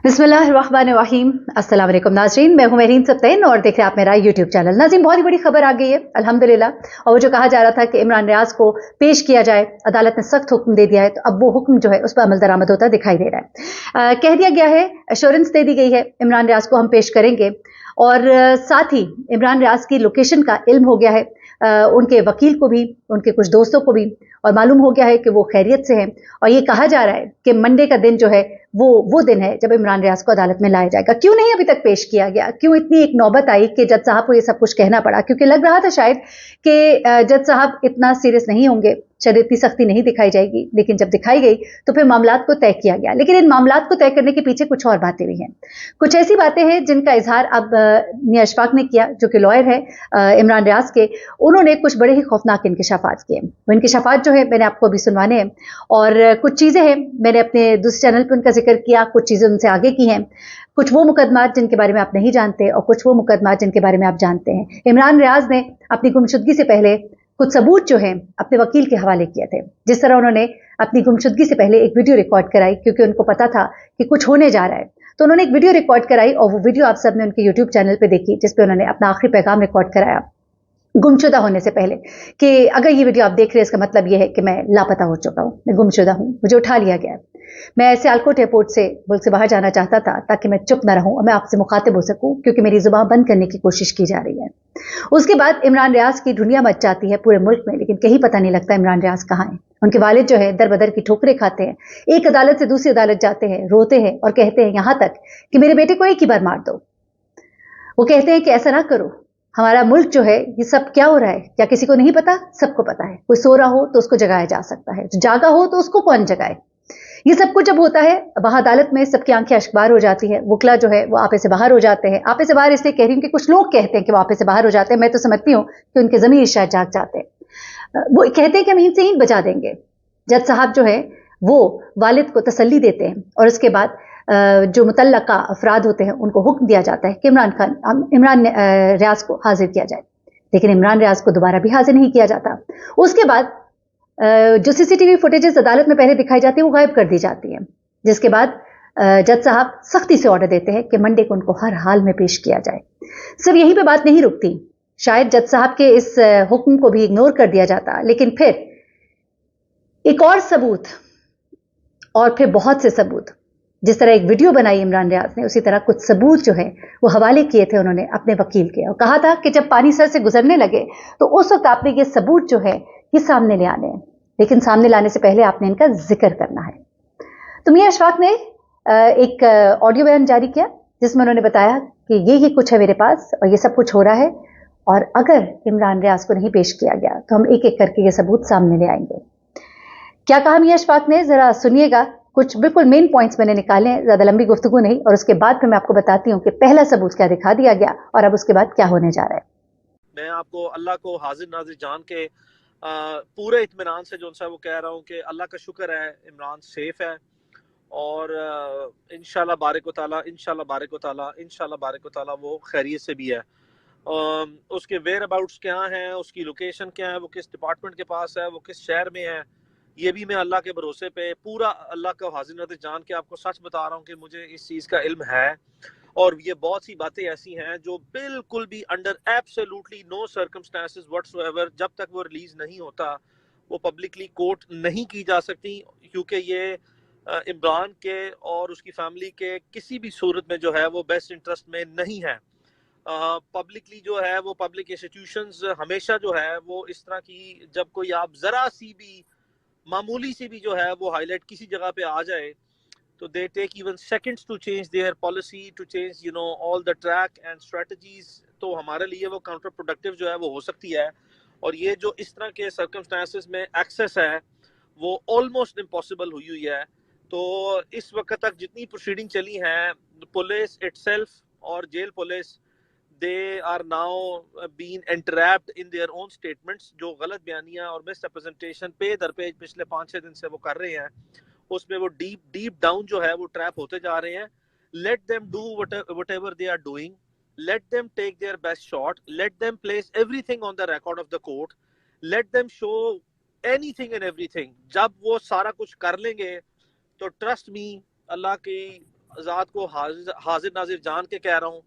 बिस्मिल्लाहिर्रहमानिर्रहीम। अस्सलाम वालेकुम नाज़रीन, मैं हूं महरीन सब्तैन और देख रहे हैं आप मेरा यूट्यूब चैनल। नाज़रीन, बहुत ही बड़ी खबर आ गई है अल्हम्दुलिल्लाह। और वो जो कहा जा रहा था कि इमरान रियाज को पेश किया जाए, अदालत ने सख्त हुक्म दे दिया है, तो अब वो हुक्म जो है उस पर अमल दरामद होता दिखाई दे रहा है। कह दिया गया है, एश्योरेंस दे दी गई है, इमरान रियाज को हम पेश करेंगे। और साथ ही इमरान रियाज की लोकेशन का इल्म हो गया है, उनके वकील को भी, उनके कुछ दोस्तों को भी, और मालूम हो गया है कि वो खैरियत से हैं। और ये कहा जा रहा है कि मंडे का दिन जो है वो दिन है जब इमरान रियाज को अदालत में लाया जाएगा। क्यों नहीं अभी तक पेश किया गया, क्यों इतनी एक नौबत आई कि जज साहब को ये सब कुछ कहना पड़ा? क्योंकि लग रहा था शायद कि जज साहब इतना सीरियस नहीं होंगे, शायद इतनी सख्ती नहीं दिखाई जाएगी, लेकिन जब दिखाई गई तो फिर मामलात को तय किया गया। लेकिन इन मामलात को तय करने के पीछे कुछ और बातें भी हैं, कुछ ऐसी बातें हैं जिनका इजहार अब मियां अशफाक ने किया, जो कि लॉयर है इमरान रियाज के। उन्होंने कुछ बड़े ही खौफनाक इंकशाफात किए। वो इंकशाफात जो है मैंने आपको अभी सुनवाने हैं, और कुछ चीजें हैं मैंने अपने दूसरे चैनल पर उनका जिक्र किया, कुछ चीजें उनसे आगे की हैं। कुछ वो मुकदमात जिनके बारे में आप नहीं जानते और कुछ वो मुकदमात जिनके बारे में आप जानते हैं। इमरान रियाज ने अपनी गुमशुदगी से पहले कुछ सबूत जो हैं अपने वकील के हवाले किए थे। जिस तरह उन्होंने अपनी गुमशुदगी से पहले एक वीडियो रिकॉर्ड कराई, क्योंकि उनको पता था कि कुछ होने जा रहा है, तो उन्होंने एक वीडियो रिकॉर्ड कराई, और वो वीडियो आप सब ने उनके यूट्यूब चैनल पे देखी, जिसपे उन्होंने अपना आखिरी पैगाम रिकॉर्ड कराया गुमशुदा होने से पहले, कि अगर ये वीडियो आप देख रहे हैं इसका मतलब ये है कि मैं लापता हो चुका हूं, मैं गुमशुदा हूं, मुझे उठा लिया गया। मैं सियालकोट एयरपोर्ट से मुल्क से बाहर जाना चाहता था ताकि मैं चुप न रहूं और मैं आपसे मुखातिब हो सकूं, क्योंकि मेरी जुबान बंद करने की कोशिश की जा रही है। उसके बाद इमरान रियाज की दुनिया मच जाती है पूरे मुल्क में, लेकिन कहीं पता नहीं लगता इमरान रियाज कहाँ है। उनके वालिद जो है दर बदर की ठोकरें खाते हैं, एक अदालत से दूसरी अदालत जाते हैं, रोते हैं और कहते हैं यहां तक कि मेरे बेटे को एक ही बार मार दो। वो कहते हैं कि ऐसा ना करो, हमारा मुल्क जो है, ये सब क्या हो रहा है क्या किसी को नहीं पता? सबको पता है। कोई सो रहा हो तो उसको जगाया जा सकता है, जो जागा हो तो उसको कौन जगाए? ये सब कुछ जब होता है, वहां अदालत में सबकी आंखें अश्कबार हो जाती है, वकला जो है वो आपे से बाहर हो जाते हैं। आपे से बाहर इसलिए कह रही हूं कि कुछ लोग कहते हैं कि वो आपे से बाहर हो जाते हैं, मैं तो समझती हूँ कि उनके ज़मीर शायद जाग जाते हैं। वो कहते हैं कि हम ईंट से ईंट बजा देंगे। जज साहब जो है वो वालिद को तसल्ली देते हैं, और उसके बाद जो मुतल्लका अफराद होते हैं उनको हुक्म दिया जाता है कि इमरान रियाज को हाजिर किया जाए। लेकिन इमरान रियाज को दोबारा भी हाजिर नहीं किया जाता। उसके बाद जो सीसीटीवी फुटेजेस अदालत में पहले दिखाई जाती है वो गायब कर दी जाती है, जिसके बाद जज साहब सख्ती से ऑर्डर देते हैं कि मंडे को उनको हर हाल में पेश किया जाए। सिर्फ यहीं पे बात नहीं रुकती, शायद जज साहब के इस हुक्म को भी इग्नोर कर दिया जाता, लेकिन फिर एक और सबूत, और फिर बहुत से सबूत। जिस तरह एक वीडियो बनाई इमरान रियाज ने, उसी तरह कुछ सबूत जो है वो हवाले किए थे उन्होंने अपने वकील के, और कहा था कि जब पानी सर से गुजरने लगे तो उस वक्त आपने ये सबूत जो है ये सामने ले आने हैं, लेकिन सामने लाने से पहले आपने इनका जिक्र करना है। तो मियां अशफाक ने एक ऑडियो बयान जारी किया, जिसमें उन्होंने बताया कि ये कुछ है मेरे पास और ये सब कुछ हो रहा है, और अगर इमरान रियाज को नहीं पेश किया गया तो हम एक एक करके ये सबूत सामने ले आएंगे। क्या कहा मियां अशफाक ने, जरा सुनिएगा। कुछ बिल्कुल मेन पॉइंट्स मैंने निकाले हैं, ज्यादा लंबी गुफ्तगू नहीं, और उसके बाद फिर मैं आपको बताती हूँ कि पहला सबूत क्या दिखा दिया गया और अब उसके बाद क्या होने जा रहा है। मैं आपको अल्लाह को हाजिर नाजिर जान के पूरे इत्मीनान से जो है वो कह रहा हूँ कि अल्लाह का शुक्र है, इमरान सेफ है, और इंशाल्लाह बारिक व ताला, इंशाल्लाह बारिक व ताला, इंशाल्लाह बारिक व ताला वो खैरियत से भी है। उसके वेयर अबाउट्स क्या हैं, उसकी लोकेशन क्या है, वो किस डिपार्टमेंट के पास है, वो किस शहर में है, ये भी मैं अल्लाह के भरोसे पे पूरा अल्लाह का हाजिर नाज़िर जान के आपको सच बता रहा हूँ कि मुझे इस चीज़ का इल्म है। और ये बहुत सी बातें ऐसी हैं जो बिल्कुल भी under absolutely no circumstances whatsoever, जब तक वो रिलीज नहीं होता, वो पब्लिकली कोट नहीं की जा सकती, क्योंकि ये इमरान के और उसकी फैमिली के किसी भी सूरत में जो है वो बेस्ट इंटरेस्ट में नहीं है। पब्लिकली जो है वो पब्लिक इंस्टीट्यूशंस हमेशा जो है वो इस तरह की, जब कोई आप जरा सी भी मामूली सी भी जो है वो हाईलाइट किसी जगह पे आ जाए, तो they take even seconds to change their policy, to change all the track and strategies। तो हमारे लिए वो काउंटर प्रोडक्टिव जो है वो हो सकती है, और ये जो इस तरह के सर्कमस्टांसेस में एक्सेस है वो ऑलमोस्ट इम्पॉसिबल हुई हुई है। तो इस वक्त तक जितनी प्रोसीडिंग चली हैं, पुलिस इटसेल्फ और jail police, they are now been entrapped in their own statements. जो गलत बयानियां और मिस रिप्रेजेंटेशन पे दर पे पिछले 5-6 दिन से वो कर रहे हैं, उसमें वो डीप डाउन जो है वो ट्रैप होते जा रहे हैं। Let them do whatever they are doing, let them take their best shot, let them place everything on the record of the court, let them show anything and everything. जब वो सारा कुछ कर लेंगे तो ट्रस्ट मी, अल्लाह की ذات کو حاضر ناظر جان کے کہہ رہا ہوں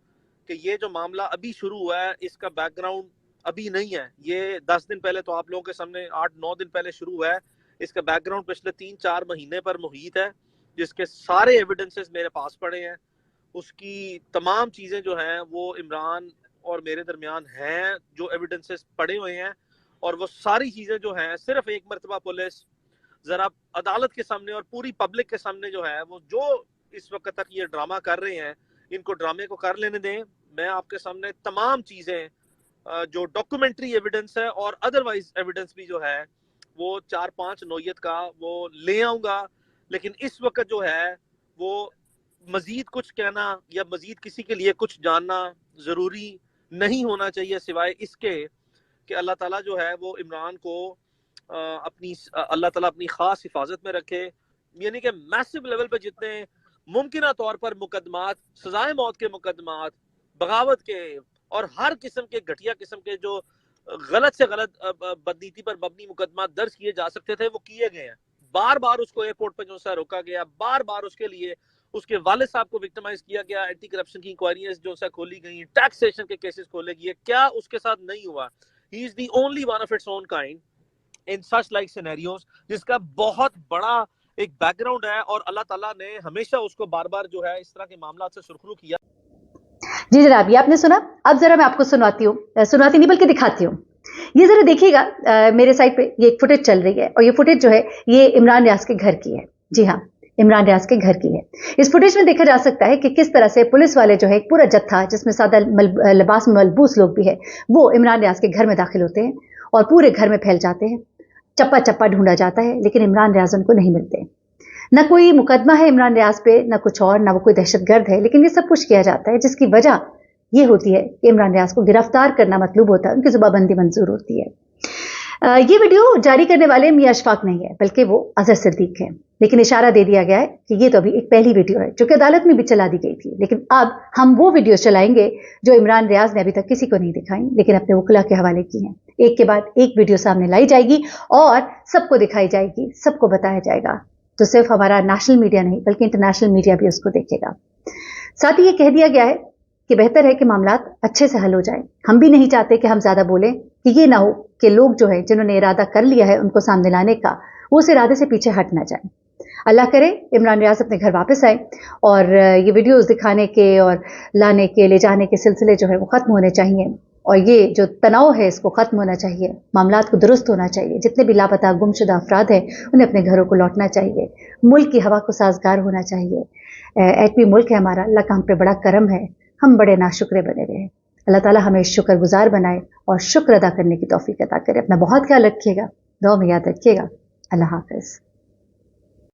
کہ یہ جو معاملہ ابھی شروع ہوا ہے اس کا بیک گراؤنڈ ابھی نہیں ہے. یہ 10 دن پہلے تو آپ لوگوں کے سامنے 8-9 دن پہلے شروع ہوا ہے. اس کا بیک گراؤنڈ پچھلے 3-4 مہینے پر محیط ہے, جس کے سارے ایویڈنسز میرے پاس پڑے ہیں. اس کی تمام چیزیں جو ہیں وہ عمران اور میرے درمیان ہیں, جو ایویڈنسز پڑے ہوئے ہیں. اور وہ ساری چیزیں جو ہیں صرف ایک مرتبہ پولیس ذرا عدالت کے سامنے اور پوری پبلک کے سامنے جو ہے وہ جو اس وقت تک یہ ڈرامہ کر رہے ہیں ان کو ڈرامے کو کر لینے دیں. میں آپ کے سامنے تمام چیزیں جو ڈاکومنٹری ایویڈنس ہے اور ادروائز ایویڈنس بھی جو ہے وہ 4-5 نوعیت کا وہ لے آؤں گا. لیکن اس وقت جو ہے وہ مزید کچھ کہنا یا مزید کسی کے لیے کچھ جاننا ضروری نہیں ہونا چاہیے, سوائے اس کے کہ اللہ تعالیٰ جو ہے وہ عمران کو اللہ تعالیٰ اپنی خاص حفاظت میں رکھے. یعنی کہ میسو لیول پہ جتنے ممکنہ طور پر مقدمات, سزائے موت کے مقدمات, بغاوت کے اور ہر قسم کے گھٹیا قسم کے جو غلط سے غلط بدنیتی پر مبنی مقدمات درج کیے جا سکتے تھے وہ کیے گئے ہیں. بار بار اس کو ایئرپورٹ پہ جو سا روکا گیا, بار بار اس کے لیے اس کے والد صاحب کو وکٹمائز کیا گیا, اینٹی کرپشن کی انکوائریز جو سا کھولی گئی, ٹیکسیشن کے کیسز کھولے گئے. کیا اس کے ساتھ نہیں ہوا؟ He is the only one of its own kind in such like scenarios, جس کا بہت بڑا ایک بیک گراؤنڈ ہے. اور اللہ تعالیٰ نے ہمیشہ اس کو بار بار جو ہے اس طرح کے معاملات سے سرخرو کیا. جی جناب, یہ آپ نے سنا. اب ذرا میں آپ کو سناتی نہیں بلکہ دکھاتی ہوں. یہ ذرا دیکھیے گا, میرے سائڈ پہ یہ ایک فوٹیج چل رہی ہے اور یہ فوٹیج جو ہے یہ عمران ریاض کے گھر کی ہے. جی ہاں, عمران ریاض کے گھر کی ہے. اس فوٹیج میں دیکھا جا سکتا ہے کہ کس طرح سے پولیس والے جو ہے ایک پورا جتھا جس میں سادہ لباس میں ملبوس لوگ بھی ہے وہ عمران ریاض کے گھر میں داخل ہوتے ہیں اور پورے گھر میں پھیل جاتے ہیں. چپا چپا ڈھونڈا جاتا ہے لیکن عمران ریاض ان کو نہیں ملتے. نہ کوئی مقدمہ ہے عمران ریاض پہ, نہ کچھ اور, نہ وہ کوئی دہشت گرد ہے, لیکن یہ سب کچھ کیا جاتا ہے جس کی وجہ یہ ہوتی ہے کہ عمران ریاض کو گرفتار کرنا مطلوب ہوتا ہے, ان کی زبہ بندی منظور ہوتی ہے. یہ ویڈیو جاری کرنے والے میاں اشفاق نہیں ہے بلکہ وہ اظہر صدیق ہے. لیکن اشارہ دے دیا گیا ہے کہ یہ تو ابھی ایک پہلی ویڈیو ہے جو کہ عدالت میں بھی چلا دی گئی تھی. لیکن اب ہم وہ ویڈیوز چلائیں گے جو عمران ریاض نے ابھی تک کسی کو نہیں دکھائیں, لیکن اپنے وکلا کے حوالے کی ہیں. ایک کے بعد ایک ویڈیو سامنے لائی جائے گی اور سب کو دکھائی جائے گی, سب کو بتایا جائے گا. تو صرف ہمارا نیشنل میڈیا نہیں بلکہ انٹرنیشنل میڈیا بھی اس کو دیکھے گا. ساتھ ہی یہ کہہ دیا گیا ہے کہ بہتر ہے کہ معاملات اچھے سے حل ہو جائیں. ہم بھی نہیں چاہتے کہ ہم زیادہ بولیں کہ یہ نہ ہو کہ لوگ جو ہے جنہوں نے ارادہ کر لیا ہے ان کو سامنے لانے کا, وہ اس ارادے سے پیچھے ہٹ نہ جائیں. اللہ کرے عمران ریاض اپنے گھر واپس آئے اور یہ ویڈیوز دکھانے کے اور لانے کے لے جانے کے سلسلے جو ہے وہ ختم ہونے چاہیے, اور یہ جو تناؤ ہے اس کو ختم ہونا چاہیے. معاملات کو درست ہونا چاہیے. جتنے بھی لاپتہ گمشدہ افراد ہیں انہیں اپنے گھروں کو لوٹنا چاہیے. ملک کی ہوا کو سازگار ہونا چاہیے. ایٹمی ملک ہے ہمارا, اللہ کا ہم پہ بڑا کرم ہے, ہم بڑے ناشکرے بنے ہوئے ہیں. اللہ تعالیٰ ہمیں شکر گزار بنائے اور شکر ادا کرنے کی توفیق عطا کرے. اپنا بہت خیال رکھیے گا, دعا میں یاد رکھیے گا. اللہ حافظ.